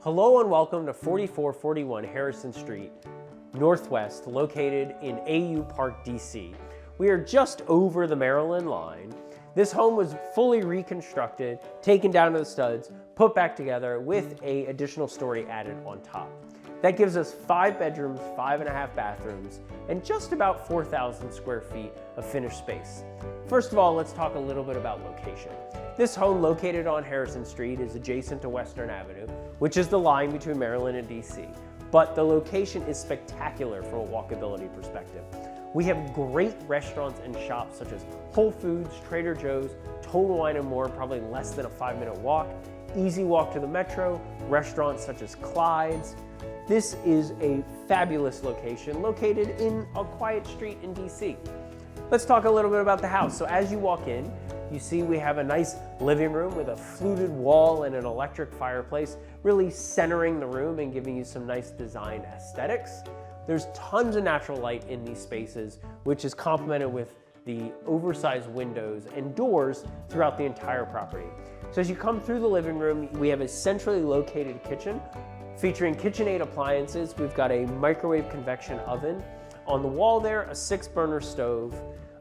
Hello and welcome to 4441 Harrison Street, Northwest, located in AU Park, DC. We are just over the Maryland line. This home was fully reconstructed, taken down to the studs, put back together with an additional story added on top. That gives us 5 bedrooms, 5.5 bathrooms, and just about 4,000 square feet of finished space. First of all, let's talk a little bit about location. This home, located on Harrison Street, is adjacent to Western Avenue, which is the line between Maryland and DC. But the location is spectacular from a walkability perspective. We have great restaurants and shops such as Whole Foods, Trader Joe's, Total Wine & More, probably less than a 5-minute walk. Easy walk to the metro, restaurants such as Clyde's. This is a fabulous location located in a quiet street in DC. Let's talk a little bit about the house. So as you walk in, you see we have a nice living room with a fluted wall and an electric fireplace, really centering the room and giving you some nice design aesthetics. There's tons of natural light in these spaces, which is complemented with the oversized windows and doors throughout the entire property. So as you come through the living room, we have a centrally located kitchen featuring KitchenAid appliances. We've got a microwave convection oven. On the wall there, a 6-burner stove,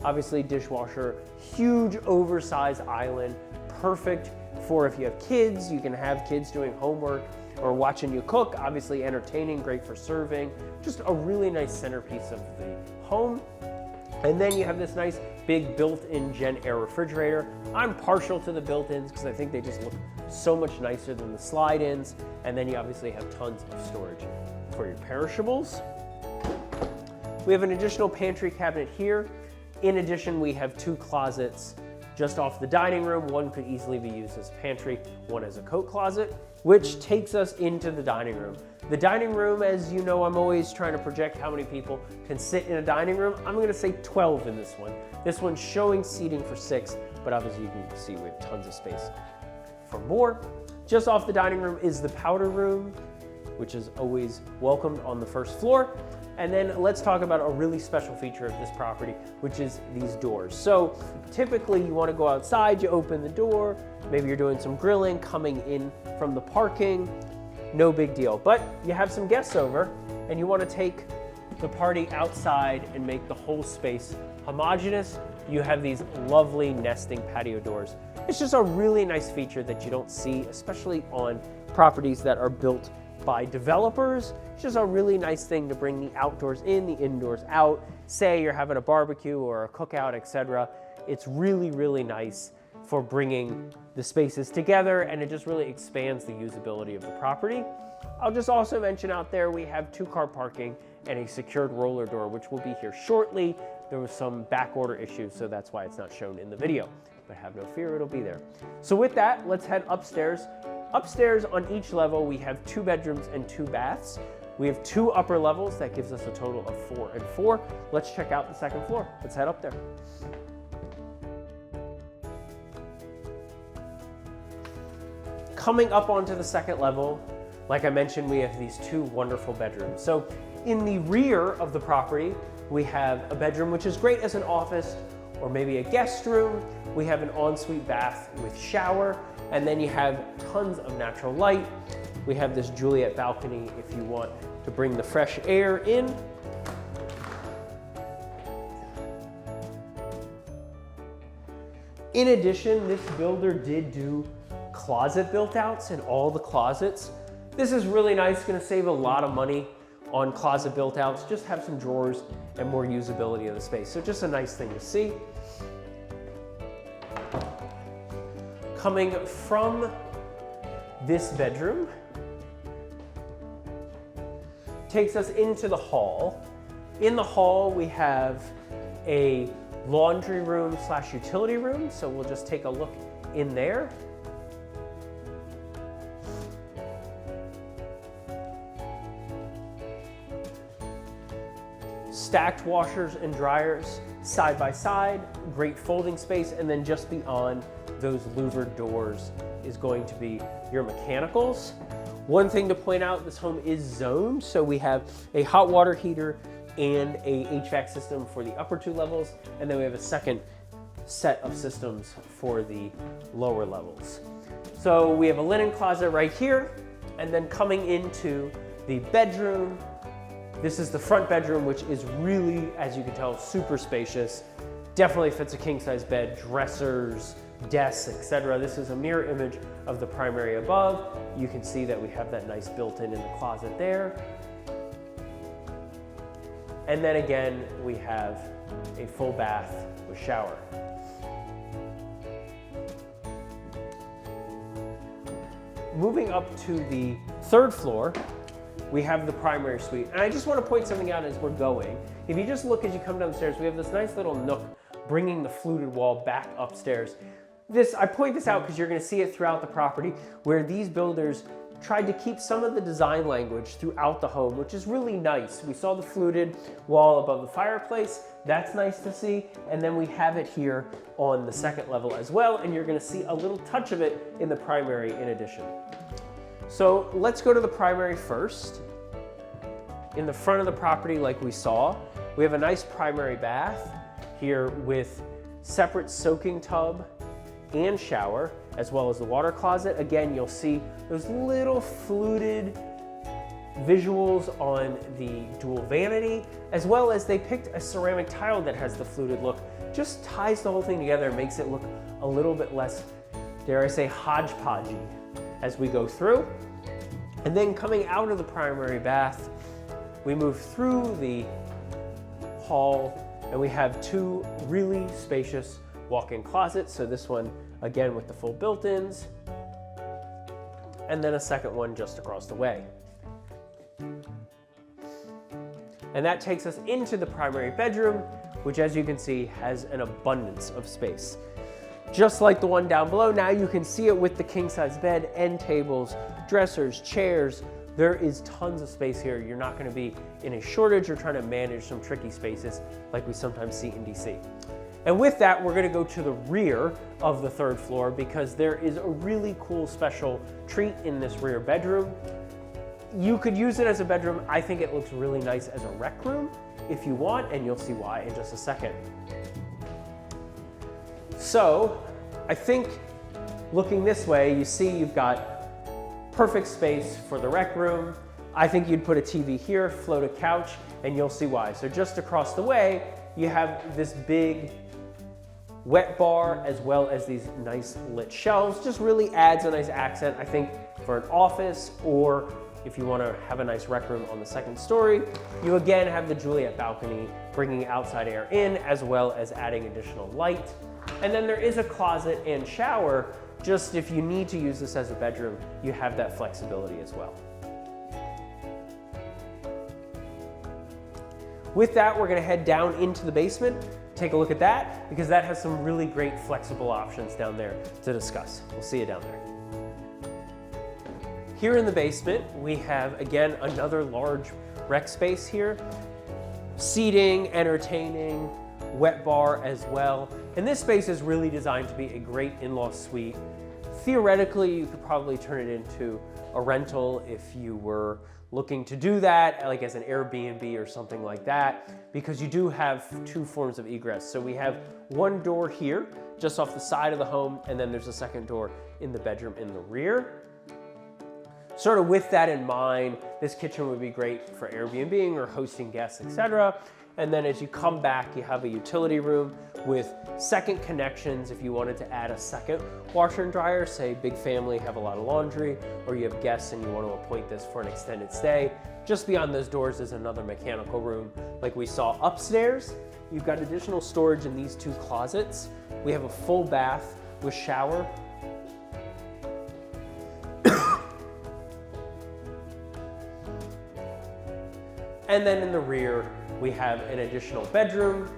obviously dishwasher, huge oversized island, perfect for if you have kids, you can have kids doing homework or watching you cook, obviously entertaining, great for serving, just a really nice centerpiece of the home. And then you have this nice big built-in Gen Air refrigerator. I'm partial to the built-ins because I think they just look so much nicer than the slide-ins. And then you obviously have tons of storage for your perishables. We have an additional pantry cabinet here. In addition, we have 2 closets just off the dining room. One could easily be used as a pantry, one as a coat closet, which takes us into the dining room. The dining room, as you know, I'm always trying to project how many people can sit in a dining room. I'm gonna say 12 in this one. This one's showing seating for 6, but obviously you can see we have tons of space for more. Just off the dining room is the powder room, which is always welcomed on the first floor. And then let's talk about a really special feature of this property, which is these doors. So typically you want to go outside, you open the door, maybe you're doing some grilling, coming in from the parking, no big deal. But you have some guests over and you want to take the party outside and make the whole space homogeneous. You have these lovely nesting patio doors. It's just a really nice feature that you don't see, especially on properties that are built by developers. It's just a really nice thing to bring the outdoors in, the indoors out. Say you're having a barbecue or a cookout, etc. It's really, really nice for bringing the spaces together, and it just really expands the usability of the property. I'll just also mention out there we have 2-car parking and a secured roller door, which will be here shortly. There was some back order issues, so that's why it's not shown in the video. But have no fear, it'll be there. So with that, let's head upstairs. Upstairs on each level, we have 2 bedrooms and 2 baths. We have 2 upper levels. That gives us a total of 4 and 4. Let's check out the second floor. Let's head up there. Coming up onto the second level, like I mentioned, we have these 2 wonderful bedrooms. So in the rear of the property, we have a bedroom, which is great as an office or maybe a guest room. We have an ensuite bath with shower, and then you have tons of natural light. We have this Juliet balcony if you want to bring the fresh air in. In addition, this builder did do closet built outs in all the closets. This is really nice, gonna save a lot of money on closet built outs, just have some drawers and more usability of the space. So just a nice thing to see. Coming from this bedroom, takes us into the hall. In the hall, we have a laundry room / utility room. So we'll just take a look in there. Stacked washers and dryers side by side, great folding space, and then just beyond those louvered doors is going to be your mechanicals. One thing to point out, this home is zoned, so we have a hot water heater and a HVAC system for the upper 2 levels, and then we have a second set of systems for the lower levels. So we have a linen closet right here. And then coming into the bedroom, this is the front bedroom, which is really, as you can tell, super spacious. Definitely fits a king-size bed, dressers, desks, etc. This is a mirror image of the primary above. You can see that we have that nice built-in the closet there. And then again, we have a full bath with shower. Moving up to the third floor, we have the primary suite. And I just want to point something out as we're going. If you just look as you come down the stairs, we have this nice little nook bringing the fluted wall back upstairs. I point this out because you're going to see it throughout the property, where these builders tried to keep some of the design language throughout the home, which is really nice. We saw the fluted wall above the fireplace. That's nice to see. And then we have it here on the second level as well. And you're going to see a little touch of it in the primary in addition. So let's go to the primary first. In the front of the property, like we saw, we have a nice primary bath here with separate soaking tub and shower, as well as the water closet. Again, you'll see those little fluted visuals on the dual vanity, as well as they picked a ceramic tile that has the fluted look. Just ties the whole thing together and makes it look a little bit less, dare I say, hodgepodgey as we go through. And then coming out of the primary bath, we move through the hall and we have two really spacious walk-in closets. So this one, again, with the full built-ins, and then a second one just across the way. And that takes us into the primary bedroom, which, as you can see, has an abundance of space. Just like the one down below, now you can see it with the king-size bed, end tables, dressers, chairs. There is tons of space here. You're not going to be in a shortage or trying to manage some tricky spaces like we sometimes see in DC. And with that, we're going to go to the rear of the third floor because there is a really cool special treat in this rear bedroom. You could use it as a bedroom. I think it looks really nice as a rec room if you want, and you'll see why in just a second. So I think looking this way, you see you've got perfect space for the rec room. I think you'd put a TV here, float a couch, and you'll see why. So just across the way, you have this big wet bar as well as these nice lit shelves. Just really adds a nice accent, I think, for an office, or if you want to have a nice rec room on the second story. You again have the Juliet balcony bringing outside air in as well as adding additional light. And then there is a closet and shower. Just if you need to use this as a bedroom, you have that flexibility as well. With that, we're going to head down into the basement, take a look at that, because that has some really great flexible options down there to discuss. We'll see you down there. Here in the basement, we have, again, another large rec space here. Seating, entertaining, wet bar as well. And this space is really designed to be a great in-law suite. Theoretically, you could probably turn it into a rental if you were looking to do that, like as an Airbnb or something like that, because you do have two forms of egress. So we have one door here, just off the side of the home, and then there's a second door in the bedroom in the rear. Sort of with that in mind, this kitchen would be great for Airbnb or hosting guests, etc. And then as you come back, you have a utility room with second connections if you wanted to add a second washer and dryer, say big family, have a lot of laundry, or you have guests and you want to appoint this for an extended stay. Just beyond those doors is another mechanical room like we saw upstairs. You've got additional storage in these two closets. We have a full bath with shower. And then in the rear, we have an additional bedroom,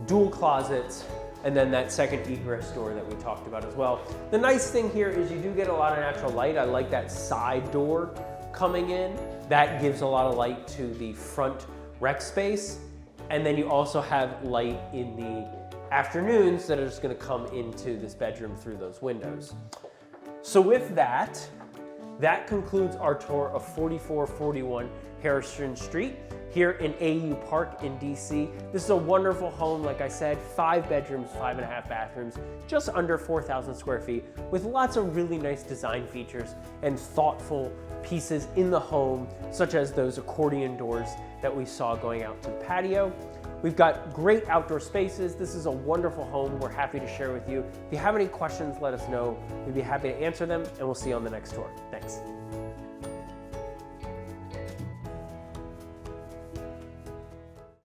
dual closets, and then that second egress door that we talked about as well. The nice thing here is you do get a lot of natural light. I like that side door coming in. That gives a lot of light to the front rec space. And then you also have light in the afternoons that are just gonna come into this bedroom through those windows. So with that, that concludes our tour of 4441 Harrison Street here in AU Park in DC. This is a wonderful home, like I said, 5 bedrooms, 5.5 bathrooms, just under 4,000 square feet, with lots of really nice design features and thoughtful pieces in the home, such as those accordion doors that we saw going out to the patio. We've got great outdoor spaces. This is a wonderful home we're happy to share with you. If you have any questions, let us know. We'd be happy to answer them, and we'll see you on the next tour. Thanks.